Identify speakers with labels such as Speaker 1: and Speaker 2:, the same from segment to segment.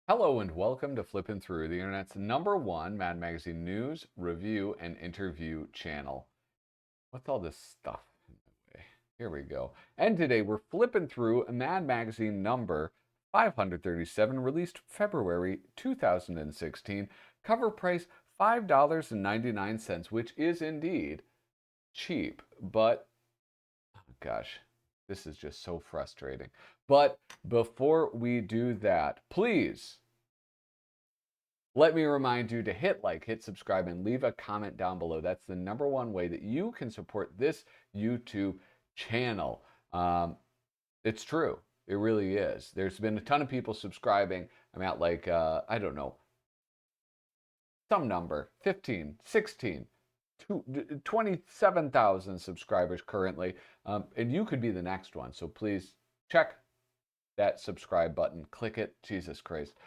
Speaker 1: Hello and welcome to Flippin' Through, the internet's #1 Mad Magazine news, review, and interview channel. What's all this stuff in the way? Here we go. And today we're flipping through a Mad Magazine number 537, released February 2016. Cover price $5.99, which is indeed cheap, but oh gosh, this is just so frustrating. But before we do that, please let me remind you to hit like, hit subscribe, and leave a comment down below. That's the #1 way that you can support this YouTube channel. It's true. It really is. There's been a ton of people subscribing. I'm at like, I don't know, some number, 15, 16, 27,000 subscribers currently. And you could be the next one. So please check that subscribe button. Click it. Jesus Christ.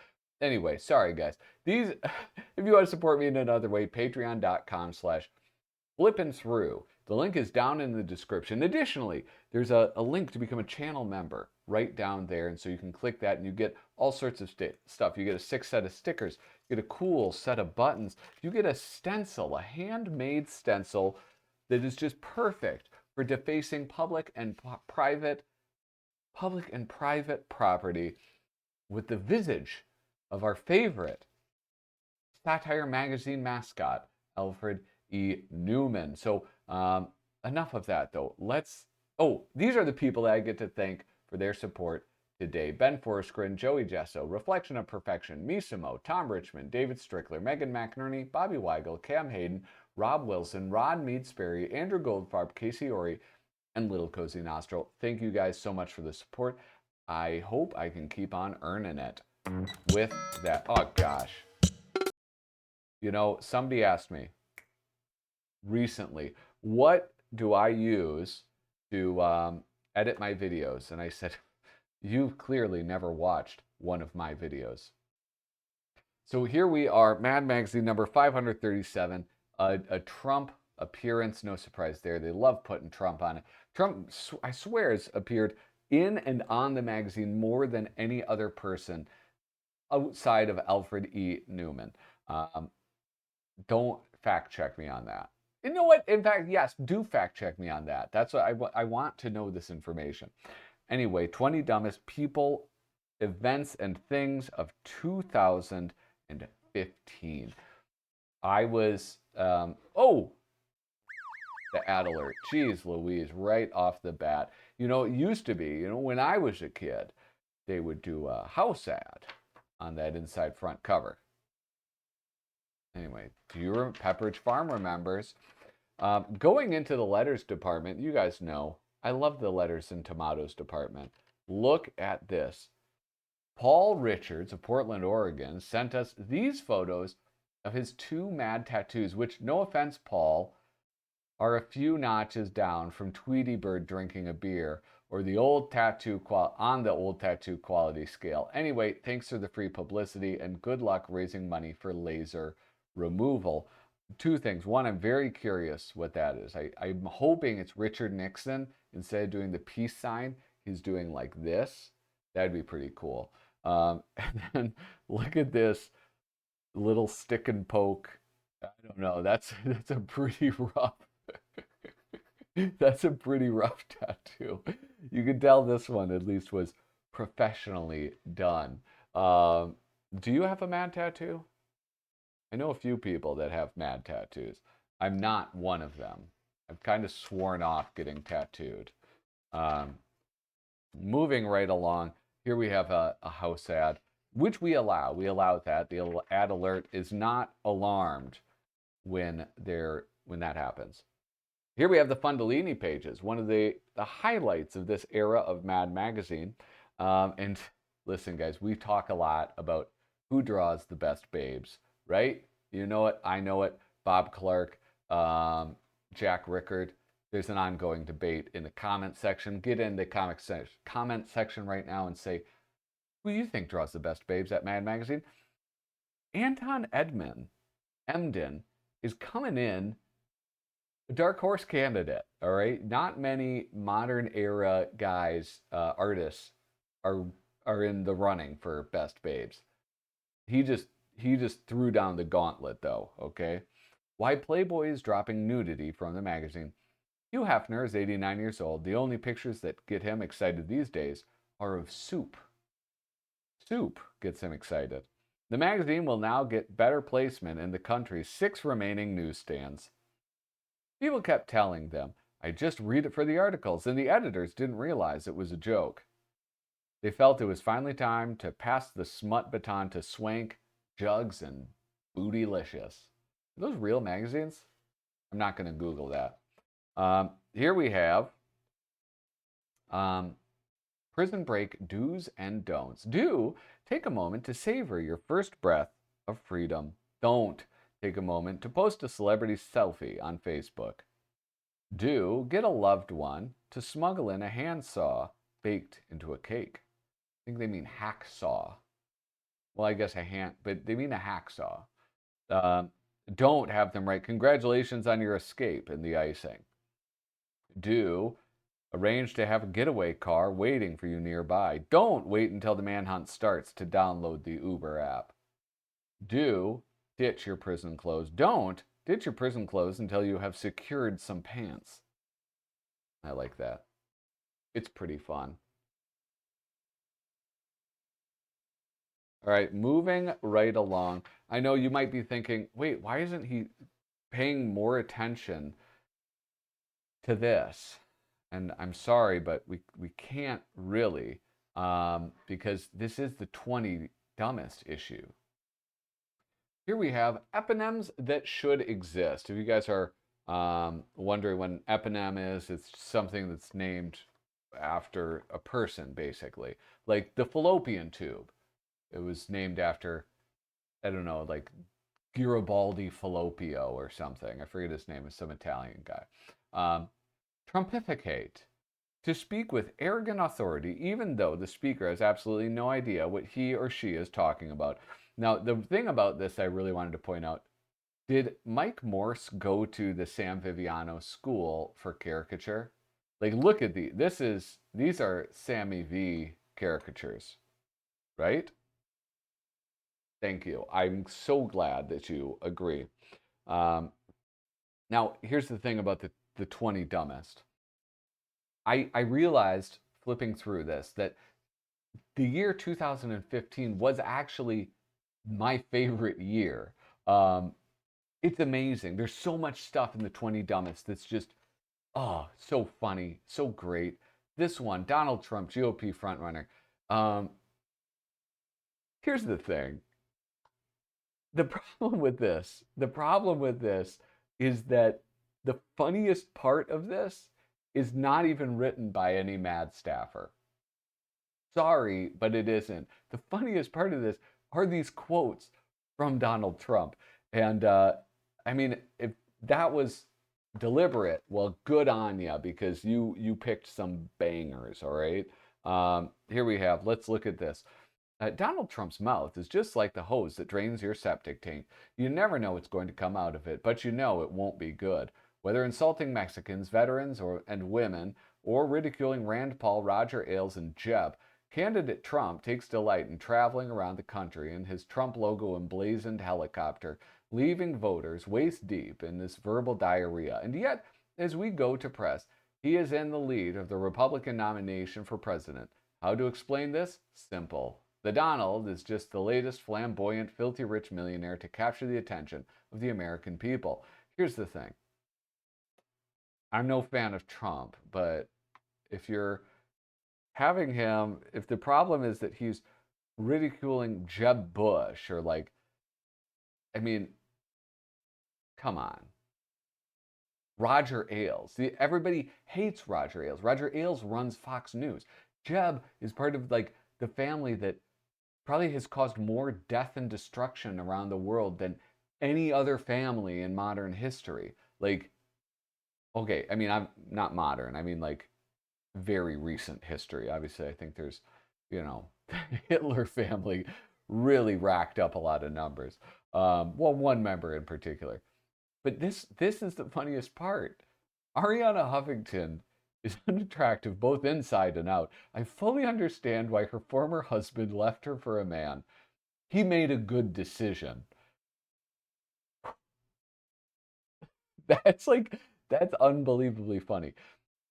Speaker 1: Anyway, sorry guys. These, if you want to support me in another way, patreon.com/flippinthrough. The link is down in the description. Additionally, there's a link to become a channel member right down there. And so you can click that and you get all sorts of stuff. You get a 6 set of stickers. You get a cool set of buttons. You get a stencil, a handmade stencil that is just perfect for defacing public and private property with the visage of our favorite satire magazine mascot, Alfred E. Neuman. So enough of that, though. These are the people that I get to thank for their support today. Ben Forsgren, Joey Gesso, Reflection of Perfection, Misimo, Tom Richmond, David Strickler, Megan McInerney, Bobby Weigel, Cam Hayden, Rob Wilson, Rod Mead-Sperry, Andrew Goldfarb, Casey Ori, and Little Cozy Nostril. Thank you guys so much for the support. I hope I can keep on earning it with that. Oh gosh. You know, somebody asked me recently, what do I use to edit my videos? And I said, you've clearly never watched one of my videos. So here we are, Mad Magazine number 537, a Trump appearance. No surprise there. They love putting Trump on it. Trump, I swear, has appeared in and on the magazine more than any other person outside of Alfred E. Neuman. Don't fact check me on that. You know what? In fact, yes, do fact check me on that. That's what I want to know this information. Anyway, 20 Dumbest People, Events, and Things of 2015. I was, the ad alert. Jeez Louise, right off the bat. You know, it used to be, when I was a kid, they would do a house ad on that inside front cover. Anyway, do you remember? Pepperidge Farm remembers. Going into the letters department, you guys know, I love the letters and tomatoes department. Look at this. Paul Richards of Portland, Oregon, sent us these photos of his 2 mad tattoos, which, no offense, Paul, are a few notches down from Tweety Bird drinking a beer or the old tattoo on the old tattoo quality scale. Anyway, thanks for the free publicity and good luck raising money for laser removal. 2 things. One, I'm very curious what that is. I'm hoping it's Richard Nixon. Instead of doing the peace sign, he's doing like this. That'd be pretty cool. And then look at this little stick and poke. I don't know. That's a pretty rough. That's a pretty rough tattoo. You can tell this one at least was professionally done. Do you have a mad tattoo? I know a few people that have mad tattoos. I'm not one of them. I've kind of sworn off getting tattooed. Moving right along, here we have a house ad, which we allow. We allow that. The ad alert is not alarmed when that happens. Here we have the Fundolini pages, one of the highlights of this era of Mad Magazine. And listen, guys, we talk a lot about who draws the best babes, right? You know it. I know it. Bob Clark, Jack Rickard. There's an ongoing debate in the comment section. Get in the comment section right now and say, who do you think draws the best babes at Mad Magazine? Anton Emden is coming in dark horse candidate. All right, not many modern era guys, artists, are are in the running for best babes. He just he just threw down the gauntlet, though. Okay, why Playboy is dropping nudity from the magazine. Hugh Hefner is 89 years old. The only pictures that get him excited these days are of soup. Soup gets him excited. The magazine will now get better placement in the country's 6 remaining newsstands. People kept telling them, I just read it for the articles, and the editors didn't realize it was a joke. They felt it was finally time to pass the smut baton to Swank, Jugs, and Bootylicious. Are those real magazines? I'm not going to Google that. Here we have um, Prison Break do's and don'ts. Do take a moment to savor your first breath of freedom. Don't take a moment to post a celebrity selfie on Facebook. Do get a loved one to smuggle in a handsaw baked into a cake. I think they mean hacksaw. Well, I guess a hand, but they mean a hacksaw. Um, don't have them write congratulations on your escape in the icing. Do arrange to have a getaway car waiting for you nearby. Don't wait until the manhunt starts to download the Uber app. Do ditch your prison clothes. Don't ditch your prison clothes until you have secured some pants. I like that. It's pretty fun. All right, moving right along. I know you might be thinking, wait, why isn't he paying more attention to this? And I'm sorry, but we can't really, because this is the 20 dumbest issue. Here we have eponyms that should exist. If you guys are wondering what an eponym is, it's something that's named after a person, basically. Like the fallopian tube. It was named after, I don't know, like Garibaldi Fallopio or something. I forget his name. It's some Italian guy. Trumpificate. To speak with arrogant authority, even though the speaker has absolutely no idea what he or she is talking about. Now, the thing about this I really wanted to point out, did Mike Morse go to the Sam Viviano School for Caricature? Like, look at these are Sammy V caricatures, right? Thank you. I'm so glad that you agree. Um, Now, here's the thing about the 20 dumbest. I realized flipping through this that the year 2015 was actually my favorite year. Um, it's amazing. There's so much stuff in the 20 dumbest that's just, oh, so funny, so great. This one, Donald Trump, GOP frontrunner. Um, Here's the thing. The problem with this is that the funniest part of this is not even written by any mad staffer. Sorry, but it isn't. The funniest part of this are these quotes from Donald Trump. And I mean, if that was deliberate, well, good on you because you picked some bangers, all right? Here we have, let's look at this. Donald Trump's mouth is just like the hose that drains your septic tank. You never know what's going to come out of it, but you know it won't be good. Whether insulting Mexicans, veterans, and women, or ridiculing Rand Paul, Roger Ailes, and Jeb, candidate Trump takes delight in traveling around the country in his Trump logo emblazoned helicopter, leaving voters waist deep in this verbal diarrhea. And yet, as we go to press, he is in the lead of the Republican nomination for president. How to explain this? Simple. The Donald is just the latest flamboyant, filthy rich millionaire to capture the attention of the American people. Here's the thing. I'm no fan of Trump, but if you're having him, if the problem is that he's ridiculing Jeb Bush or like, I mean, come on. Roger Ailes. See, everybody hates Roger Ailes. Roger Ailes runs Fox News. Jeb is part of like the family that probably has caused more death and destruction around the world than any other family in modern history. Like, okay, I mean, I'm not modern. I mean, like, very recent history. Obviously, I think there's, you know, Hitler family really racked up a lot of numbers. Well, one member in particular. But this is the funniest part. Ariana Huffington is unattractive both inside and out. I fully understand why her former husband left her for a man. He made a good decision. That's like, that's unbelievably funny.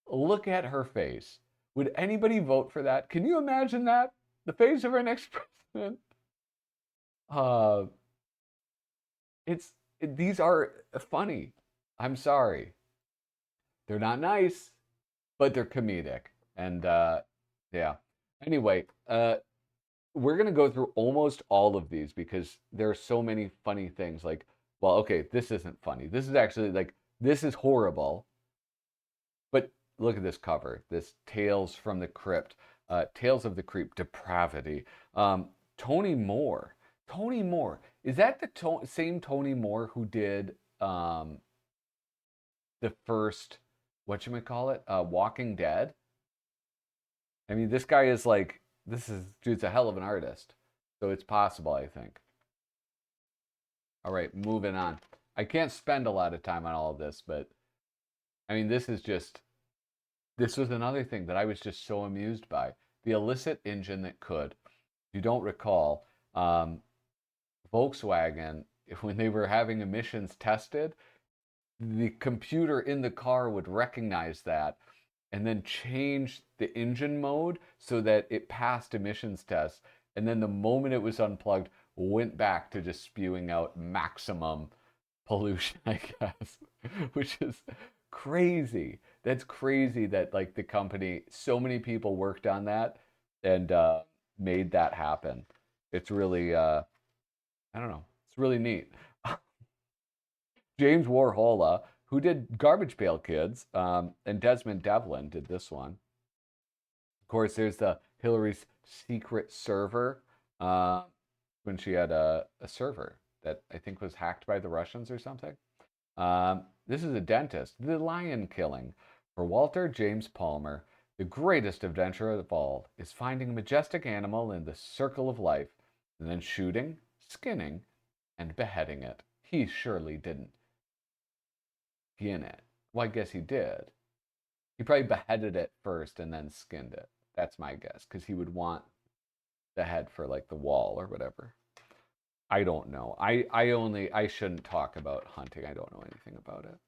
Speaker 1: Look at her face. Would anybody vote for that? Can you imagine that? The face of our next president? Uh, these are funny. I'm sorry. They're not nice, but they're comedic. And yeah. Anyway, we're gonna go through almost all of these because there are so many funny things. Like, well, okay, this isn't funny. This is actually like this is horrible. But look at this cover. This Tales from the Crypt, Tales of the Creep, Depravity. Tony Moore. Tony Moore. Is that the same Tony Moore who did the first, whatchamacallit, Walking Dead? I mean, this guy is like, dude's a hell of an artist. So it's possible, I think. All right, moving on. I can't spend a lot of time on all of this, but I mean, this was another thing that I was just so amused by. The illicit engine that could. If you don't recall, Volkswagen, when they were having emissions tested, the computer in the car would recognize that and then change the engine mode so that it passed emissions tests. And then the moment it was unplugged, went back to just spewing out maximum pollution, I guess, which is crazy. That's crazy that like the company, so many people worked on that and made that happen. It's really, I don't know, it's really neat. James Warhola, who did Garbage Pail Kids, and Desmond Devlin did this one. Of course, there's the Hillary's secret server when she had a server that I think was hacked by the Russians or something. This is a dentist. The lion killing. For Walter James Palmer, the greatest adventure of all is finding a majestic animal in the circle of life and then shooting, skinning, and beheading it. He surely didn't skin it. Well, I guess he did. He probably beheaded it first and then skinned it. That's my guess, because he would want the head for like the wall or whatever. I don't know. I shouldn't talk about hunting. I don't know anything about it.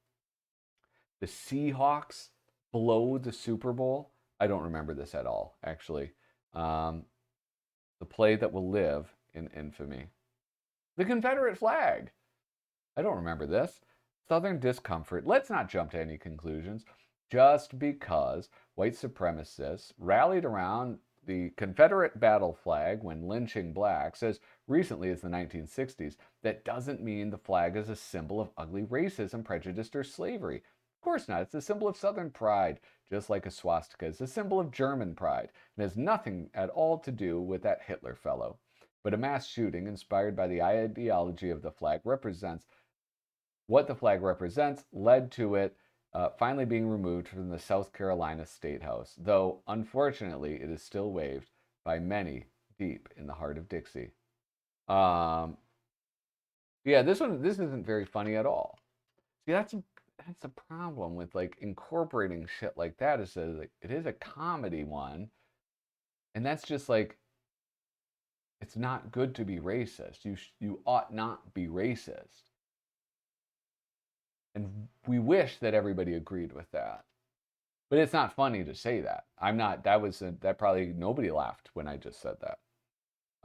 Speaker 1: The Seahawks blow the Super Bowl. I don't remember this at all, actually. Um, the play that will live in infamy. The Confederate flag. I don't remember this. Southern discomfort. Let's not jump to any conclusions. Just because white supremacists rallied around the Confederate battle flag when lynching blacks as recently as the 1960s, that doesn't mean the flag is a symbol of ugly racism, prejudice, or slavery. Of course not. It's a symbol of Southern pride, just like a swastika is a symbol of German pride, and has nothing at all to do with that Hitler fellow. But a mass shooting inspired by the ideology of the flag represents what the flag represents, led to it finally being removed from the South Carolina State House, though unfortunately it is still waved by many deep in the heart of Dixie. Um, yeah, this isn't very funny at all. See, that's a problem with like incorporating shit like that. Is like it is a comedy one, and that's just like it's not good to be racist. You ought not be racist. And we wish that everybody agreed with that. But it's not funny to say that. I'm not, that probably nobody laughed when I just said that.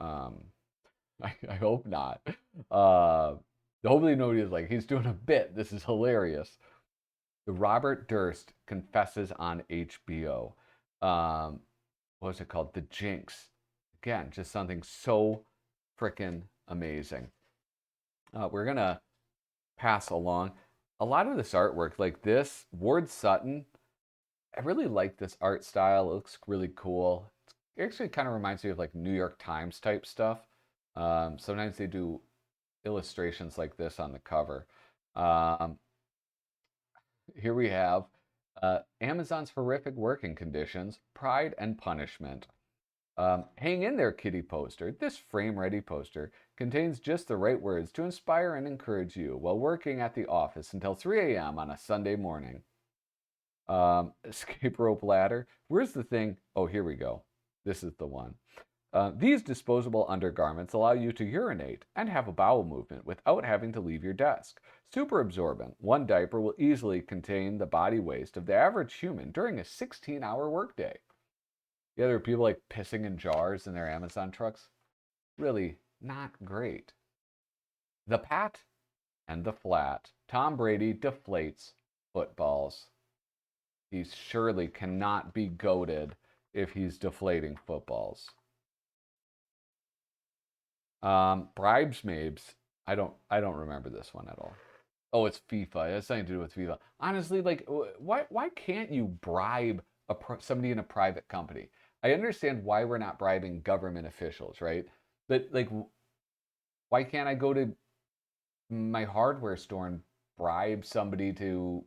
Speaker 1: Um, I hope not. Hopefully nobody is like, he's doing a bit. This is hilarious. The Robert Durst confesses on HBO. What was it called? The Jinx. Again, just something so freaking amazing. We're going to pass along a lot of this artwork, like this Ward Sutton. I really like this art style. It looks really cool. It actually kind of reminds me of like New York Times type stuff. Sometimes they do illustrations like this on the cover. Um, Here we have Amazon's horrific working conditions, pride and punishment. Hang in there, kitty poster. This frame-ready poster contains just the right words to inspire and encourage you while working at the office until 3 a.m. on a Sunday morning. Escape rope ladder. Where's the thing? Oh, here we go. This is the one. These disposable undergarments allow you to urinate and have a bowel movement without having to leave your desk. Super absorbent. One diaper will easily contain the body waste of the average human during a 16-hour workday. Yeah, there are people like pissing in jars in their Amazon trucks. Really not great. The pat and the flat. Tom Brady deflates footballs. He surely cannot be goated if he's deflating footballs. Bridesmaids. I don't remember this one at all. Oh, it's FIFA. It has something to do with FIFA. Honestly, like, why can't you bribe somebody in a private company? I understand why we're not bribing government officials, right? But like, why can't I go to my hardware store and bribe somebody to,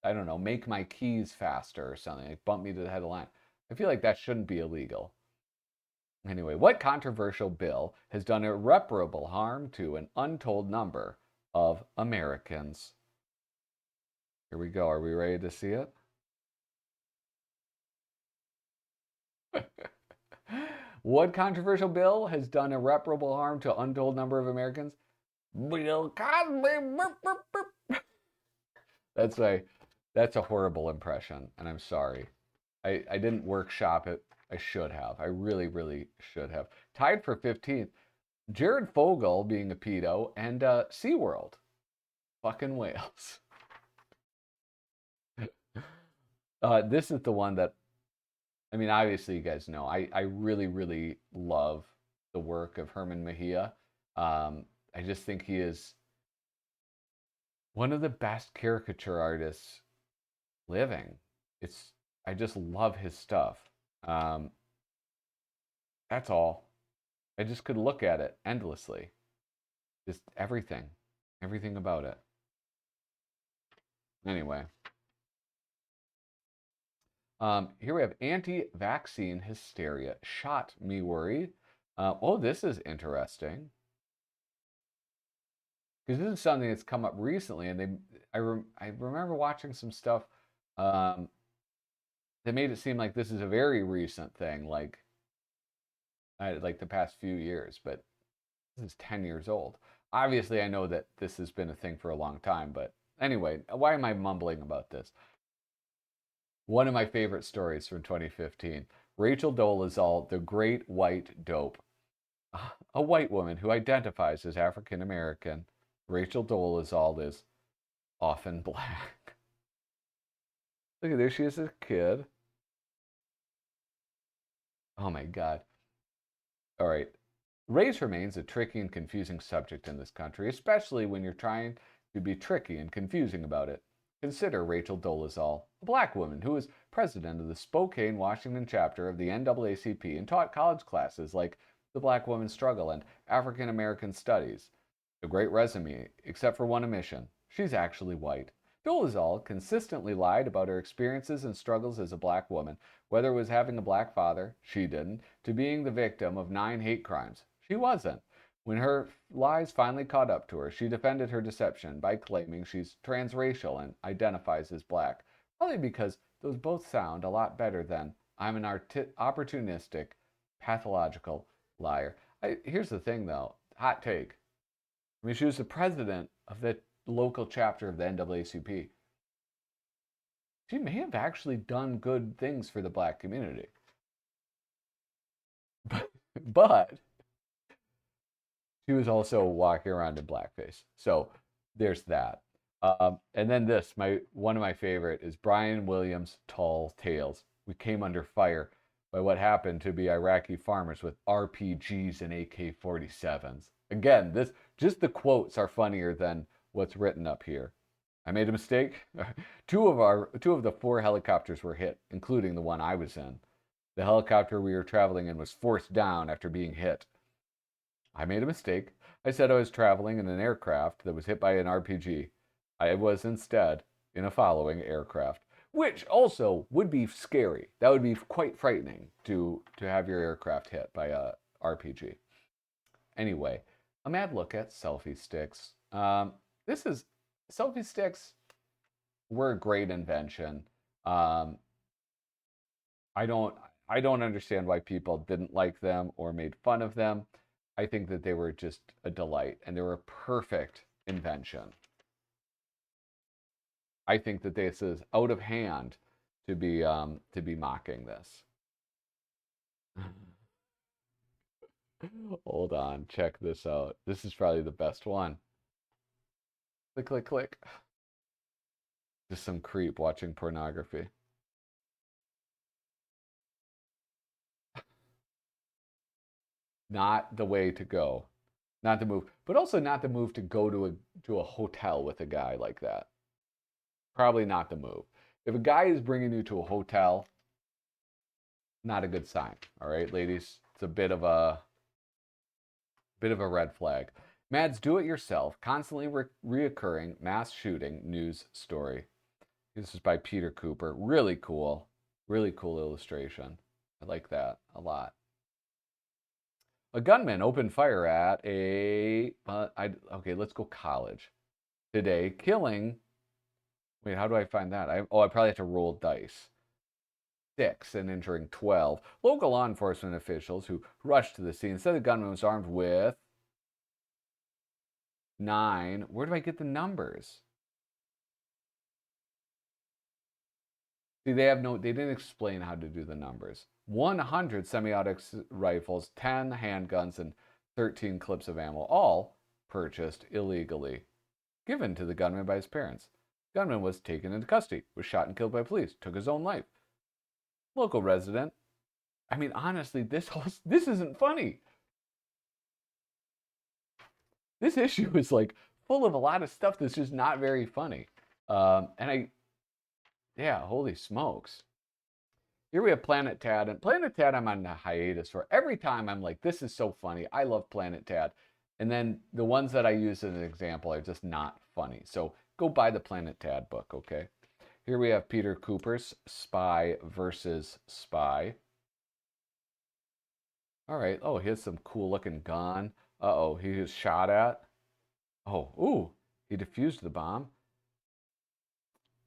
Speaker 1: I don't know, make my keys faster or something, like bump me to the head of the line? I feel like that shouldn't be illegal. Anyway, what controversial bill has done irreparable harm to an untold number of Americans? Here we go. Are we ready to see it? What controversial bill has done irreparable harm to an untold number of Americans? Bill Cosby. That's a horrible impression, and I'm sorry. I didn't workshop it. I should have. I really, really should have. Tied for 15th, Jared Fogle being a pedo, and SeaWorld. Fucking whales. This is the one that, I mean, obviously you guys know, I really, really love the work of Herman Mejia. I just think he is one of the best caricature artists living. I just love his stuff. That's all. I just could look at it endlessly. Just everything about it. Anyway. Here we have anti-vaccine hysteria. Shot me worried. Oh, this is interesting. Because this is something that's come up recently, and I remember watching some stuff that made it seem like this is a very recent thing, like the past few years, but this is 10 years old. Obviously, I know that this has been a thing for a long time, but anyway, why am I mumbling about this? One of my favorite stories from 2015. Rachel Dolezal, the Great White Dope. A white woman who identifies as African American. Rachel Dolezal is often black. Look at there, she is a kid. Oh my God. All right. Race remains a tricky and confusing subject in this country, especially when you're trying to be tricky and confusing about it. Consider Rachel Dolezal, a black woman who was president of the Spokane, Washington chapter of the NAACP and taught college classes like The Black Woman's Struggle and African American Studies. A great resume, except for one omission. She's actually white. Dolezal consistently lied about her experiences and struggles as a black woman, whether it was having a black father, she didn't, to being the victim of 9 hate crimes. She wasn't. When her lies finally caught up to her, she defended her deception by claiming she's transracial and identifies as black. Probably because those both sound a lot better than I'm an opportunistic, pathological liar. Here's the thing, though. Hot take. I mean, she was the president of the local chapter of the NAACP. She may have actually done good things for the black community. But she was also walking around in blackface. So there's that. And then this, one of my favorite is Brian Williams' Tall Tales. We came under fire by what happened to be Iraqi farmers with RPGs and AK-47s. Again, just the quotes are funnier than what's written up here. I made a mistake. Two of the 4 helicopters were hit, including the one I was in. The helicopter we were traveling in was forced down after being hit. I made a mistake. I said I was traveling in an aircraft that was hit by an RPG. I was instead in a following aircraft. which also would be scary. That would be quite frightening to have your aircraft hit by a RPG. Anyway, a mad look at selfie sticks. Selfie sticks were a great invention. Um, I don't I don't understand why people didn't like them or made fun of them. I think that they were just a delight and they were a perfect invention. I think that this is out of hand to be mocking this. Hold on, check this out. This is probably the best one. Click, click, click. Just some creep watching pornography. Not the way to go. Not the move, but also not the move to go to a hotel with a guy like that. Probably not the move. If a guy is bringing you to a hotel, not a good sign. All right, ladies, it's a bit of a red flag. Mad's do-it-yourself, constantly reoccurring mass shooting news story. This is by Peter Kuper. Really cool illustration. I like that a lot. A gunman opened fire at okay, let's go college today, killing. Wait, how do I find that? I probably have to roll dice. 6 and injuring 12. Local law enforcement officials who rushed to the scene said the gunman was armed with 9. Where do I get the numbers? See, they didn't explain how to do the numbers. 100 semi-automatic rifles, 10 handguns, and 13 clips of ammo, all purchased illegally, given to the gunman by his parents. The gunman was taken into custody, was shot and killed by police, took his own life. Local resident. I mean, honestly, this isn't funny. This issue is like full of a lot of stuff that's just not very funny. Yeah, holy smokes. Here we have Planet Tad, and Planet Tad I'm on a hiatus for. Every time I'm like, this is so funny. I love Planet Tad. And then the ones that I use as an example are just not funny. So go buy the Planet Tad book, okay? Here we have Peter Kuper's Spy versus Spy. All right. Oh, he has some cool looking gun. Uh-oh, he was shot at. Oh, ooh, he defused the bomb.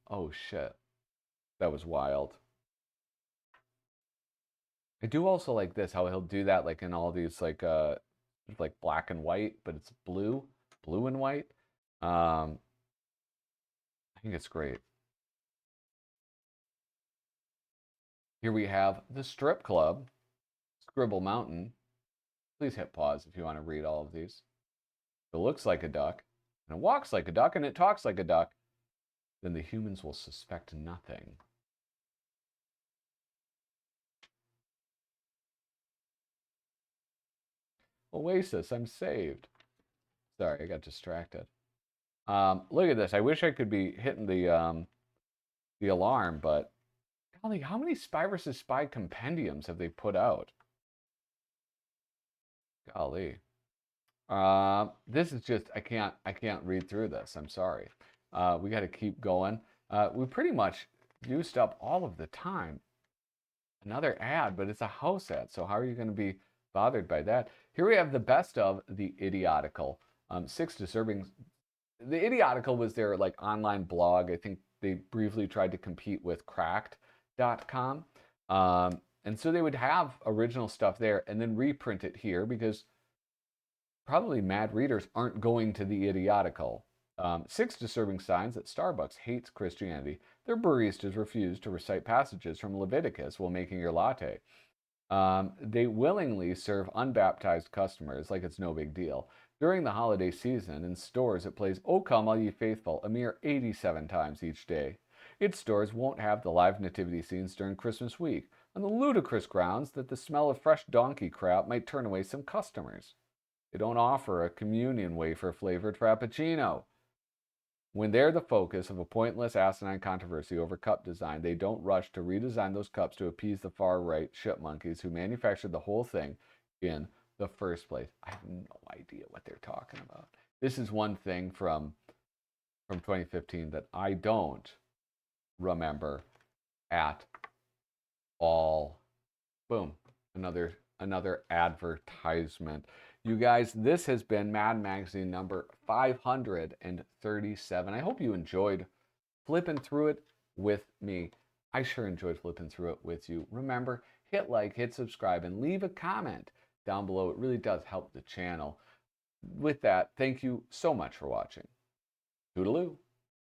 Speaker 1: Oh, shit. That was wild. I do also like this, how he'll do that like in all these like black and white, but it's blue and white. I think it's great. Here we have the strip club, Scribble Mountain. Please hit pause if you want to read all of these. It looks like a duck, and it walks like a duck, and it talks like a duck. Then the humans will suspect nothing. Oasis, I'm saved. Sorry, I got distracted. Look at this. I wish I could be hitting the alarm, but golly, how many Spy vs. Spy compendiums have they put out? Golly. This is just I can't read through this. I'm sorry. We got to keep going. We pretty much used up all of the time. Another ad, but it's a house ad. So how are you going to be bothered by that? Here we have the best of the Idiotical. 6 disturbing. The Idiotical was their like online blog. I think they briefly tried to compete with Cracked.com. And so they would have original stuff there and then reprint it here because probably mad readers aren't going to the Idiotical. 6 disturbing signs that Starbucks hates Christianity. Their baristas refuse to recite passages from Leviticus while making your latte. They willingly serve unbaptized customers like it's no big deal. During the holiday season, in stores it plays O Come All Ye Faithful a mere 87 times each day. Its stores won't have the live nativity scenes during Christmas week, on the ludicrous grounds that the smell of fresh donkey crap might turn away some customers. They don't offer a communion wafer flavored frappuccino. When they're the focus of a pointless asinine controversy over cup design, they don't rush to redesign those cups to appease the far-right shit monkeys who manufactured the whole thing in the first place. I have no idea what they're talking about. This is one thing from 2015 that I don't remember at all. Boom. Another advertisement. You guys, this has been Mad Magazine number 537. I hope you enjoyed flipping through it with me. I sure enjoyed flipping through it with you. Remember, hit like, hit subscribe, and leave a comment down below. It really does help the channel. With that, thank you so much for watching. Toodaloo.